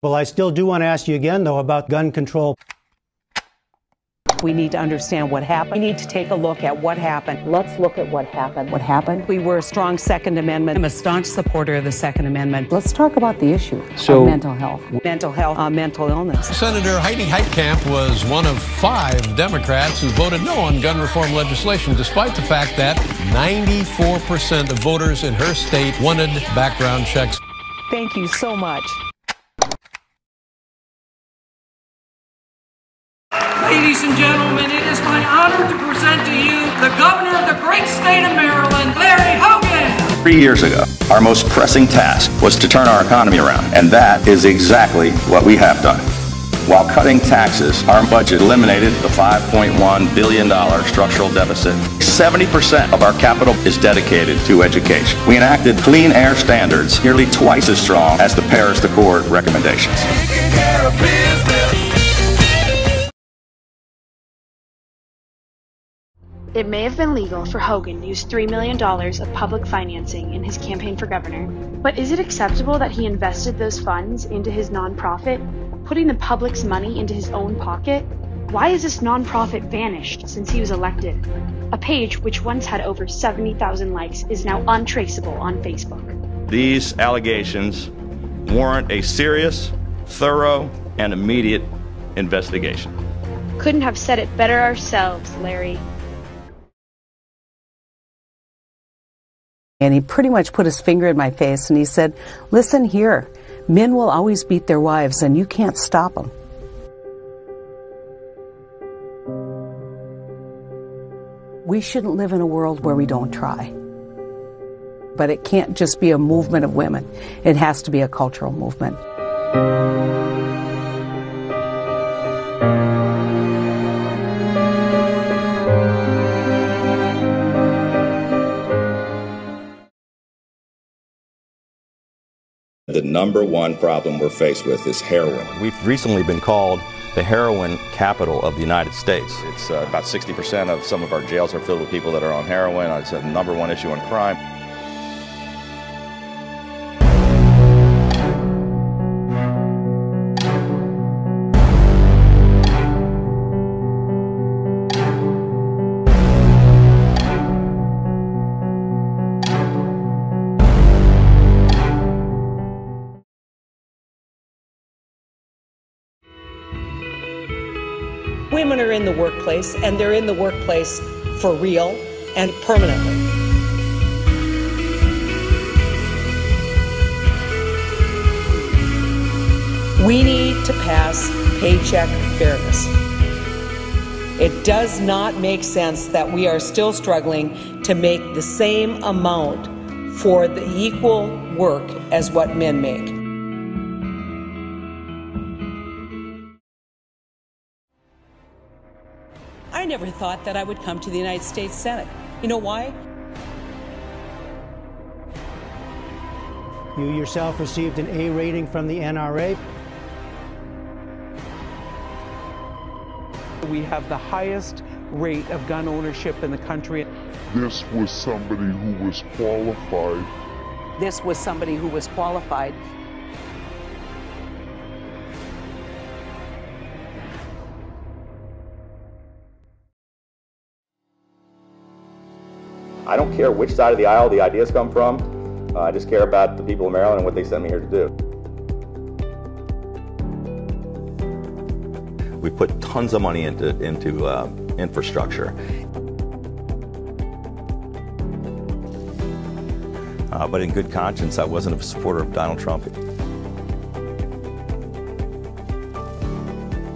Well, I still do want to ask you again, though, about gun control. We need to understand what happened. We need to take a look at what happened. Let's look at what happened. What happened? We were a strong Second Amendment. I'm a staunch supporter of the Second Amendment. Let's talk about the issue of mental health. Mental illness. Senator Heidi Heitkamp was one of 5 Democrats who voted no on gun reform legislation, despite the fact that 94% of voters in her state wanted background checks. Thank you so much. Ladies and gentlemen, it is my honor to present to you the governor of the great state of Maryland, Larry Hogan. 3 years ago, our most pressing task was to turn our economy around, and that is exactly what we have done. While cutting taxes, our budget eliminated the $5.1 billion structural deficit. 70% of our capital is dedicated to education. We enacted clean air standards nearly twice as strong as the Paris Accord recommendations. It may have been legal for Hogan to use $3 million of public financing in his campaign for governor, but is it acceptable that he invested those funds into his nonprofit, putting the public's money into his own pocket? Why has this nonprofit vanished since he was elected? A page which once had over 70,000 likes is now untraceable on Facebook. These allegations warrant a serious, thorough, and immediate investigation. Couldn't have said it better ourselves, Larry. And he pretty much put his finger in my face and he said, listen here, men will always beat their wives and you can't stop them. We shouldn't live in a world where we don't try. But it can't just be a movement of women. It has to be a cultural movement. The number one problem we're faced with is heroin. We've recently been called the heroin capital of the United States. It's about 60% of some of our jails are filled with people that are on heroin. It's the number one issue in crime. Women are in the workplace, and they're in the workplace for real and permanently. We need to pass paycheck fairness. It does not make sense that we are still struggling to make the same amount for the equal work as what men make. I never thought that I would come to the United States Senate. You know why? You yourself received an A rating from the NRA. We have the highest rate of gun ownership in the country. This was somebody who was qualified. This was somebody who was qualified. I don't care which side of the aisle the ideas come from. I just care about the people of Maryland and what they sent me here to do. We put tons of money into infrastructure. But in good conscience, I wasn't a supporter of Donald Trump.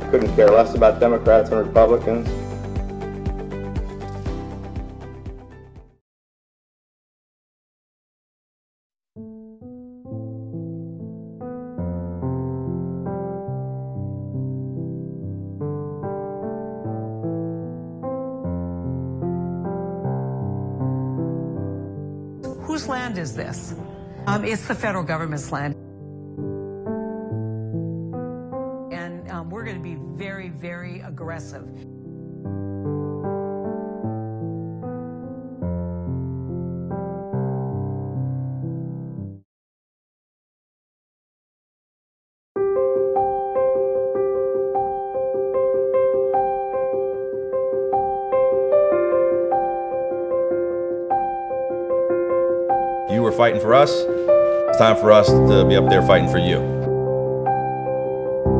Couldn't care less about Democrats and Republicans. Whose land is this? It's the federal government's land. And we're going to be very, very aggressive. You were fighting for us. It's time for us to be up there fighting for you.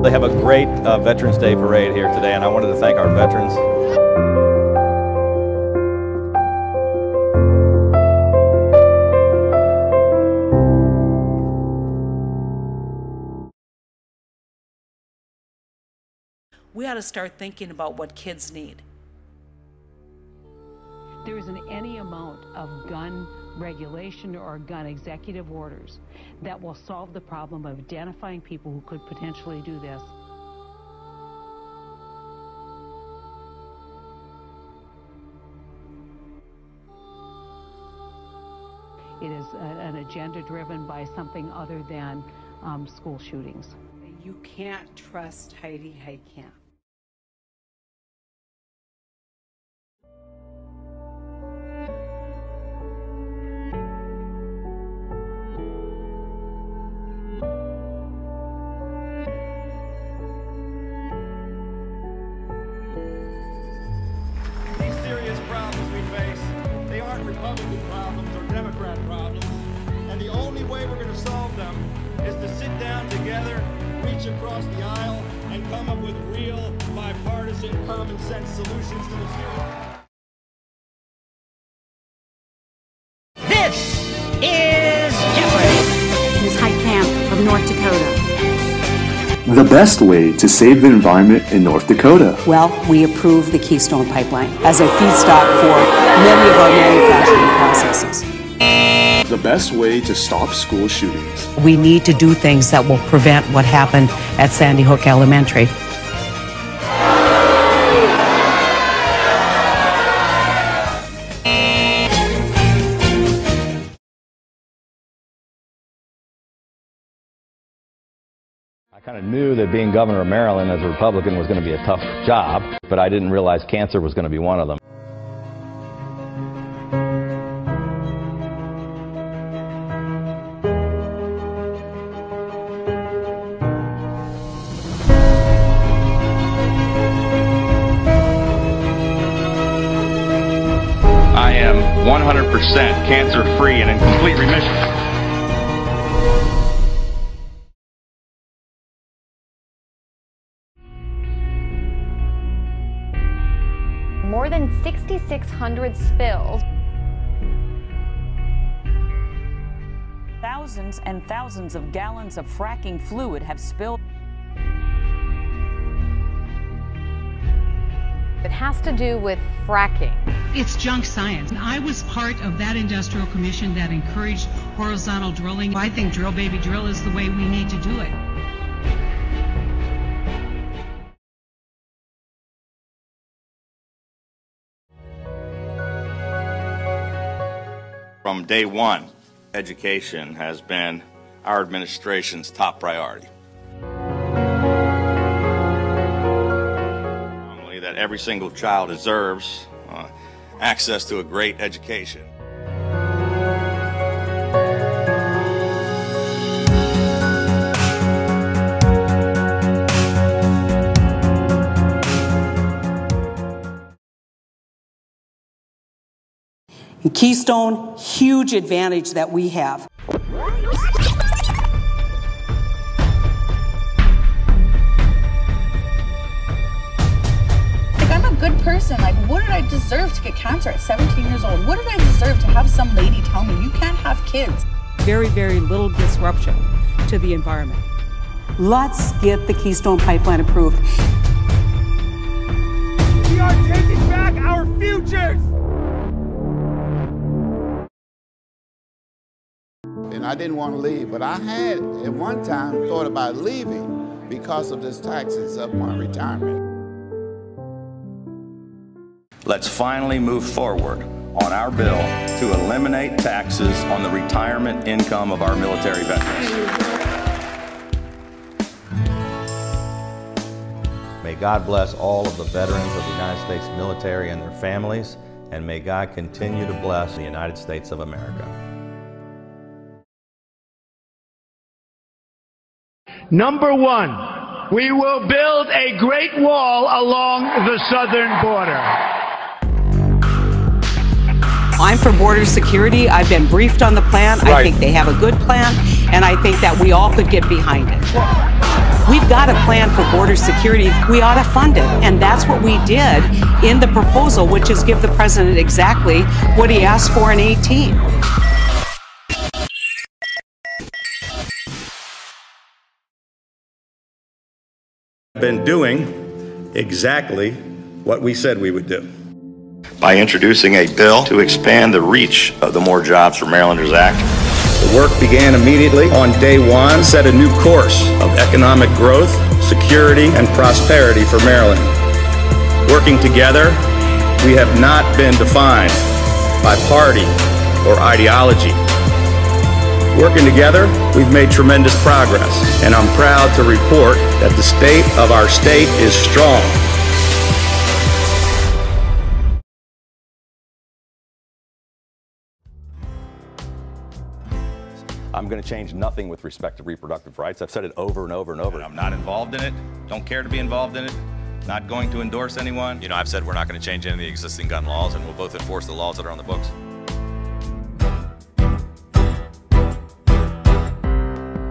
They have a great Veterans Day parade here today, and I wanted to thank our veterans. We ought to start thinking about what kids need. There isn't any amount of gun regulation or gun executive orders that will solve the problem of identifying people who could potentially do this. It is an agenda driven by something other than school shootings. You can't trust Heidi Heitkamp. These serious problems we face, they aren't Republican problems or Democrat problems, and the only way we're going to solve them is to sit down together, reach across the aisle, and come up with real, bipartisan, common sense solutions to the serious. This is Jeopardy! Ms. Heitkamp of North Dakota. The best way to save the environment in North Dakota. Well, we approve the Keystone Pipeline as a feedstock for many of our manufacturing processes. The best way to stop school shootings. We need to do things that will prevent what happened at Sandy Hook Elementary. I kind of knew that being governor of Maryland as a Republican was going to be a tough job, but I didn't realize cancer was going to be one of them. I am 100% cancer-free and in complete remission. More than 6,600 spills. Thousands and thousands of gallons of fracking fluid have spilled. It has to do with fracking. It's junk science. I was part of that industrial commission that encouraged horizontal drilling. I think drill baby drill is the way we need to do it. From day one, education has been our administration's top priority. That every single child deserves access to a great education. Keystone, huge advantage that we have. I'm a good person. Like, what did I deserve to get cancer at 17 years old? What did I deserve to have some lady tell me you can't have kids? Very, very little disruption to the environment. Let's get the Keystone Pipeline approved. We are taking back our futures! And I didn't want to leave, but I had at one time thought about leaving because of this taxes of my retirement. Let's finally move forward on our bill to eliminate taxes on the retirement income of our military veterans. May God bless all of the veterans of the United States military and their families, and may God continue to bless the United States of America. Number one, we will build a great wall along the southern border. I'm for border security. I've been briefed on the plan. I think they have a good plan, and I think that we all could get behind it. We've got a plan for border security. We ought to fund it, and that's what we did in the proposal, which is give the president exactly what he asked for in 2018. Been doing exactly what we said we would do. By introducing a bill to expand the reach of the More Jobs for Marylanders Act. The work began immediately on day one, set a new course of economic growth, security, and prosperity for Maryland. Working together, we have not been defined by party or ideology. Working together, we've made tremendous progress, and I'm proud to report that the state of our state is strong. I'm going to change nothing with respect to reproductive rights. I've said it over and over and over. I'm not involved in it, don't care to be involved in it, not going to endorse anyone. You know, I've said we're not going to change any of the existing gun laws, and we'll both enforce the laws that are on the books.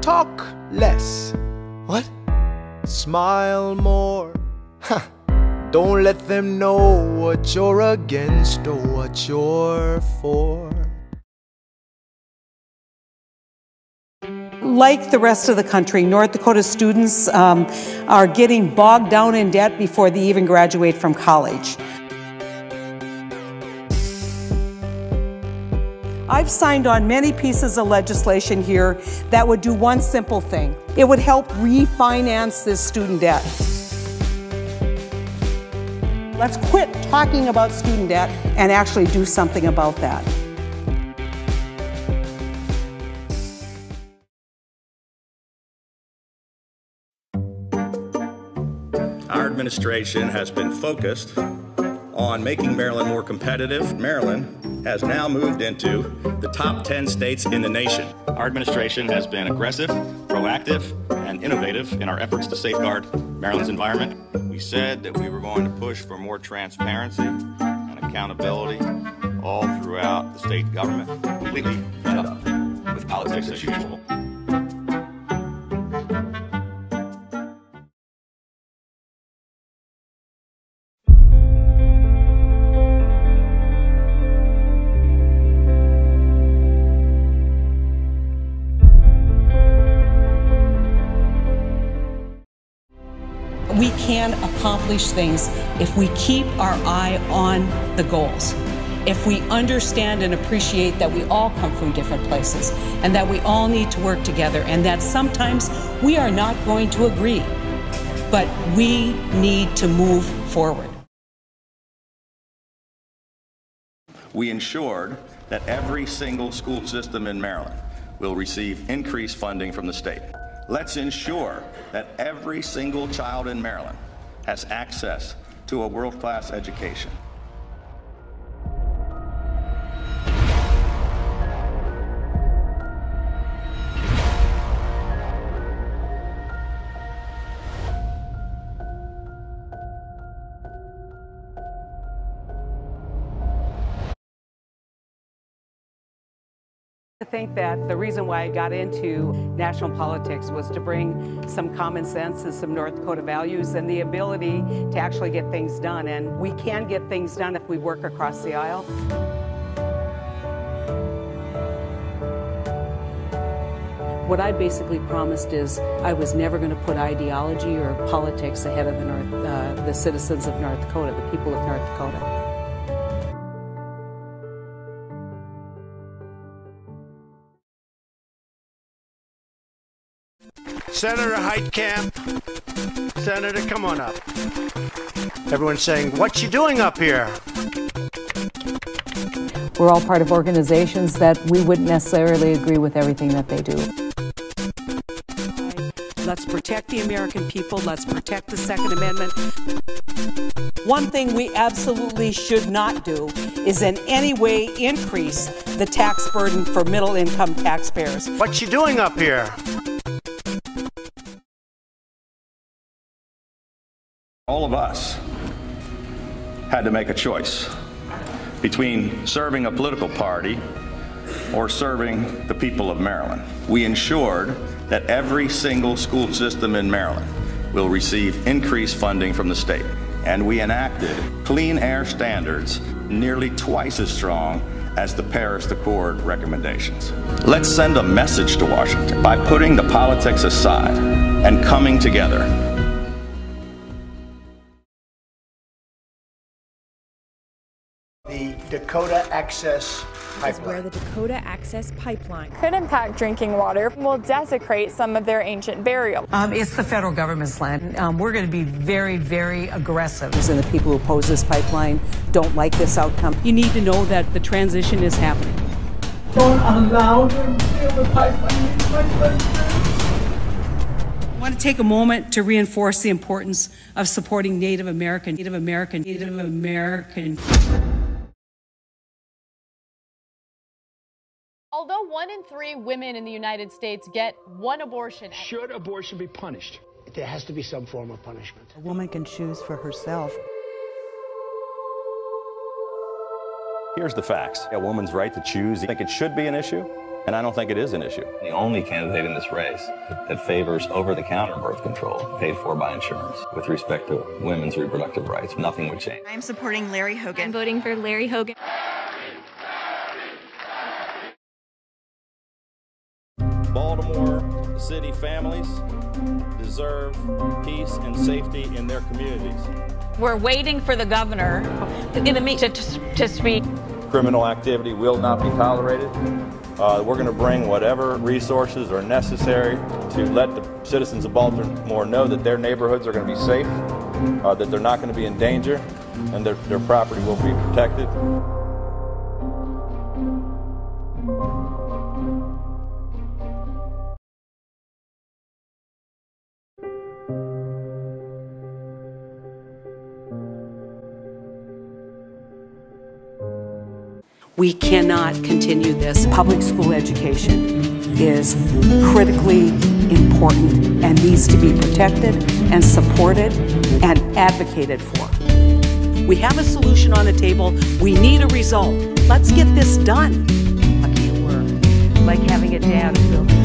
Talk less. What? Smile more. Don't let them know what you're against or what you're for. Like the rest of the country, North Dakota students are getting bogged down in debt before they even graduate from college. I've signed on many pieces of legislation here that would do one simple thing. It would help refinance this student debt. Let's quit talking about student debt and actually do something about that. Our administration has been focused on making Maryland more competitive. Maryland has now moved into the top 10 states in the nation. Our administration has been aggressive, proactive, and innovative in our efforts to safeguard Maryland's environment. We said that we were going to push for more transparency and accountability all throughout the state government, completely fed up with politics as usual. We can accomplish things if we keep our eye on the goals. If we understand and appreciate that we all come from different places and that we all need to work together and that sometimes we are not going to agree, but we need to move forward. We ensured that every single school system in Maryland will receive increased funding from the state. Let's ensure that every single child in Maryland has access to a world-class education. I think that the reason why I got into national politics was to bring some common sense and some North Dakota values and the ability to actually get things done. And we can get things done if we work across the aisle. What I basically promised is I was never going to put ideology or politics ahead of the citizens of North Dakota, the people of North Dakota. Senator Heitkamp, Senator, come on up. Everyone's saying, what you doing up here? We're all part of organizations that we wouldn't necessarily agree with everything that they do. Let's protect the American people. Let's protect the Second Amendment. One thing we absolutely should not do is in any way increase the tax burden for middle-income taxpayers. What you doing up here? All of us had to make a choice between serving a political party or serving the people of Maryland. We ensured that every single school system in Maryland will receive increased funding from the state. And we enacted clean air standards nearly twice as strong as the Paris Accord recommendations. Let's send a message to Washington by putting the politics aside and coming together. The Dakota Access Pipeline is where the Dakota Access Pipeline could impact drinking water, will desecrate some of their ancient burial. It's the federal government's land. We're going to be very, very aggressive. And the people who oppose this pipeline don't like this outcome. You need to know that the transition is happening. Don't allow them to build the pipeline. I want to take a moment to reinforce the importance of supporting Native American. Although 1 in 3 women in the United States get one abortion. Should abortion be punished? There has to be some form of punishment. A woman can choose for herself. Here's the facts. A woman's right to choose. I think it should be an issue, and I don't think it is an issue. The only candidate in this race that favors over-the-counter birth control paid for by insurance with respect to women's reproductive rights. Nothing would change. I'm supporting Larry Hogan. I'm voting for Larry Hogan. Baltimore City families deserve peace and safety in their communities. We're waiting for the governor to speak. Criminal activity will not be tolerated. We're going to bring whatever resources are necessary to let the citizens of Baltimore know that their neighborhoods are going to be safe, that they're not going to be in danger, and their property will be protected. We cannot continue this. Public school education is critically important and needs to be protected and supported and advocated for. We have a solution on the table. We need a result. Let's get this done. Lucky you were. Like having a dad who built it.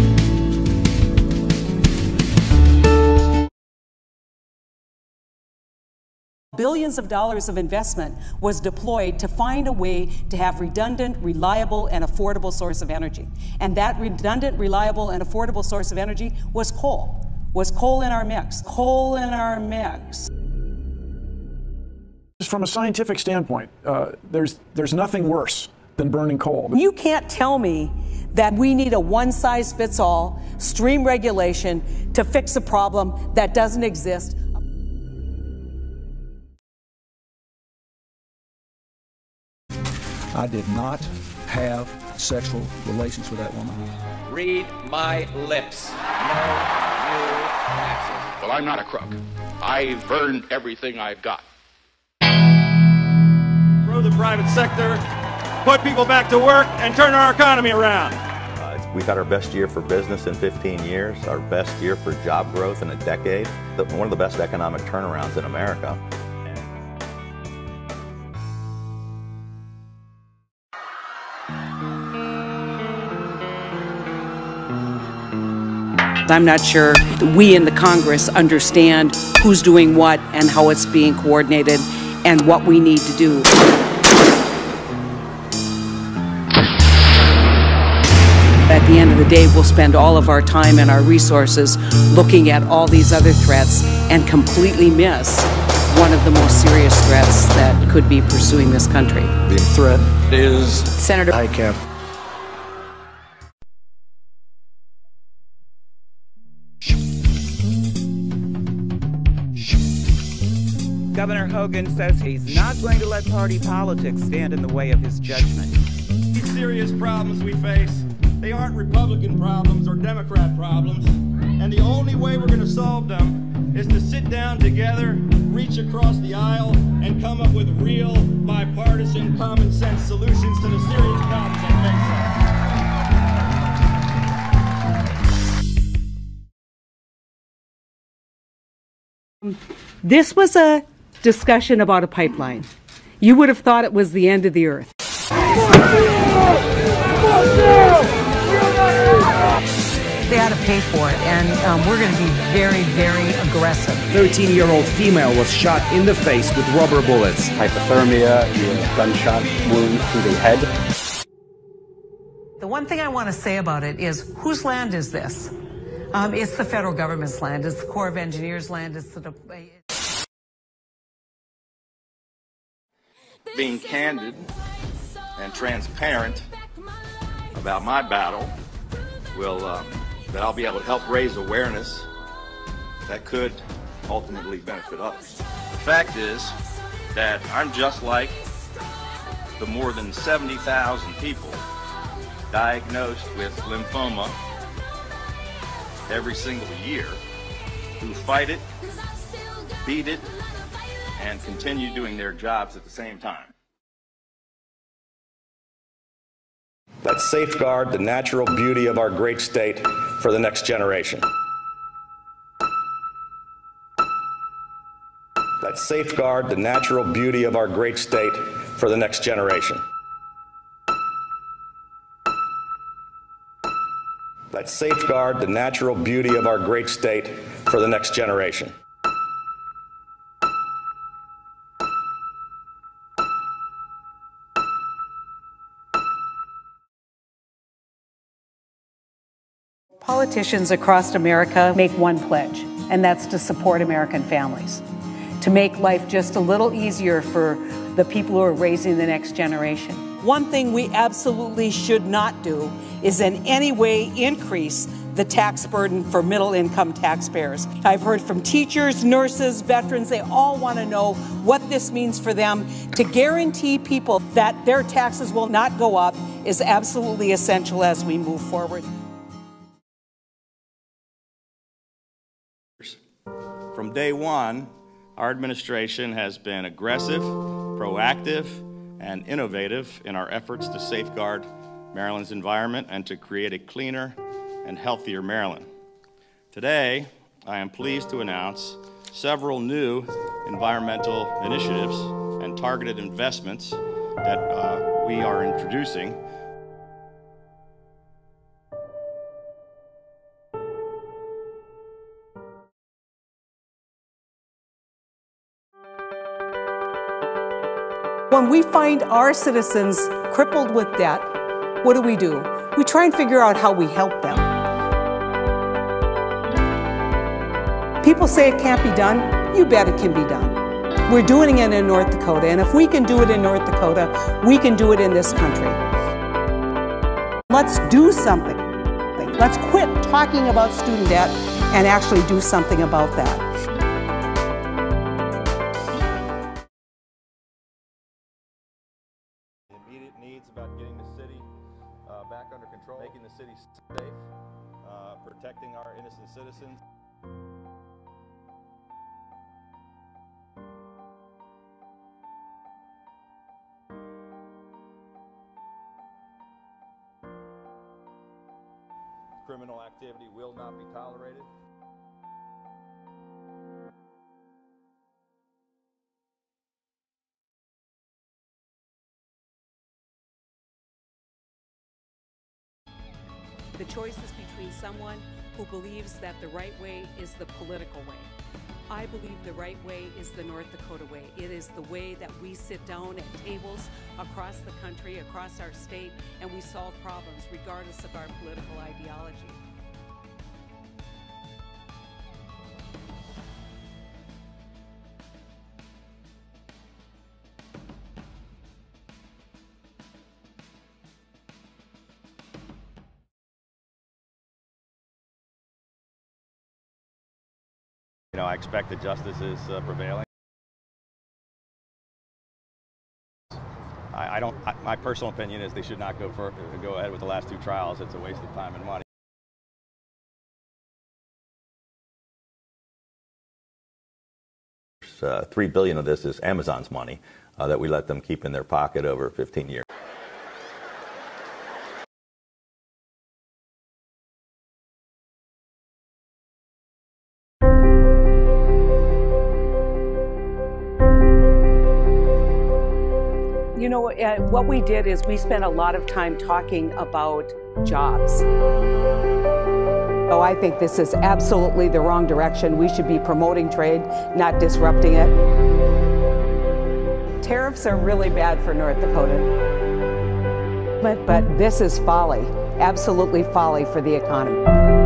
Billions of dollars of investment was deployed to find a way to have redundant, reliable, and affordable source of energy. And that redundant, reliable, and affordable source of energy was coal. Was coal in our mix. Coal in our mix. From a scientific standpoint, there's nothing worse than burning coal. You can't tell me that we need a one-size-fits-all stream regulation to fix a problem that doesn't exist. I did not have sexual relations with that woman. Read my lips. No new taxes. Well, I'm not a crook. I've earned everything I've got. Grow the private sector, put people back to work, and turn our economy around. We've had our best year for business in 15 years, our best year for job growth in a decade, one of the best economic turnarounds in America. I'm not sure we in the Congress understand who's doing what and how it's being coordinated and what we need to do. At the end of the day, we'll spend all of our time and our resources looking at all these other threats and completely miss one of the most serious threats that could be pursuing this country. The threat is Senator Heitkamp. Governor Hogan says he's not going to let party politics stand in the way of his judgment. These serious problems we face, they aren't Republican problems or Democrat problems, and the only way we're going to solve them is to sit down together, reach across the aisle, and come up with real, bipartisan, common sense solutions to the serious problems that face us. This was a discussion about a pipeline. you would have thought it was the end of the earth. They had to pay for it, and we're going to be very, very aggressive. 13-year-old female was shot in the face with rubber bullets. Hypothermia, gunshot wound to the head. The one thing I want to say about it is, whose land is this? It's the federal government's land. It's the Corps of Engineers' land. It's the... Being candid and transparent about my battle will, that I'll be able to help raise awareness that could ultimately benefit others. The fact is that I'm just like the more than 70,000 people diagnosed with lymphoma every single year who fight it, beat it, and continue doing their jobs at the same time. Let's safeguard the natural beauty of our great state for the next generation. Let's safeguard the natural beauty of our great state for the next generation. Let's safeguard the natural beauty of our great state for the next generation. Politicians across America make one pledge, and that's to support American families, to make life just a little easier for the people who are raising the next generation. One thing we absolutely should not do is in any way increase the tax burden for middle-income taxpayers. I've heard from teachers, nurses, veterans, they all want to know what this means for them. To guarantee people that their taxes will not go up is absolutely essential as we move forward. From day one, our administration has been aggressive, proactive, and innovative in our efforts to safeguard Maryland's environment and to create a cleaner and healthier Maryland. Today, I am pleased to announce several new environmental initiatives and targeted investments that we are introducing. When we find our citizens crippled with debt, what do? We try and figure out how we help them. People say it can't be done. You bet it can be done. We're doing it in North Dakota, and if we can do it in North Dakota, we can do it in this country. Let's do something. Let's quit talking about student debt and actually do something about that. About getting the city back under control, making the city safe, protecting our innocent citizens. Criminal activity will not be tolerated. The choice is between someone who believes that the right way is the political way. I believe the right way is the North Dakota way. It is the way that we sit down at tables across the country, across our state, and we solve problems regardless of our political ideology. I expect that justice is prevailing. My personal opinion is they should not go ahead with the last two trials. It's a waste of time and money. $3 billion of this is Amazon's money that we let them keep in their pocket over 15 years. You know, what we did is we spent a lot of time talking about jobs. So I think this is absolutely the wrong direction. We should be promoting trade, not disrupting it. Tariffs are really bad for North Dakota. But this is folly, absolutely folly for the economy.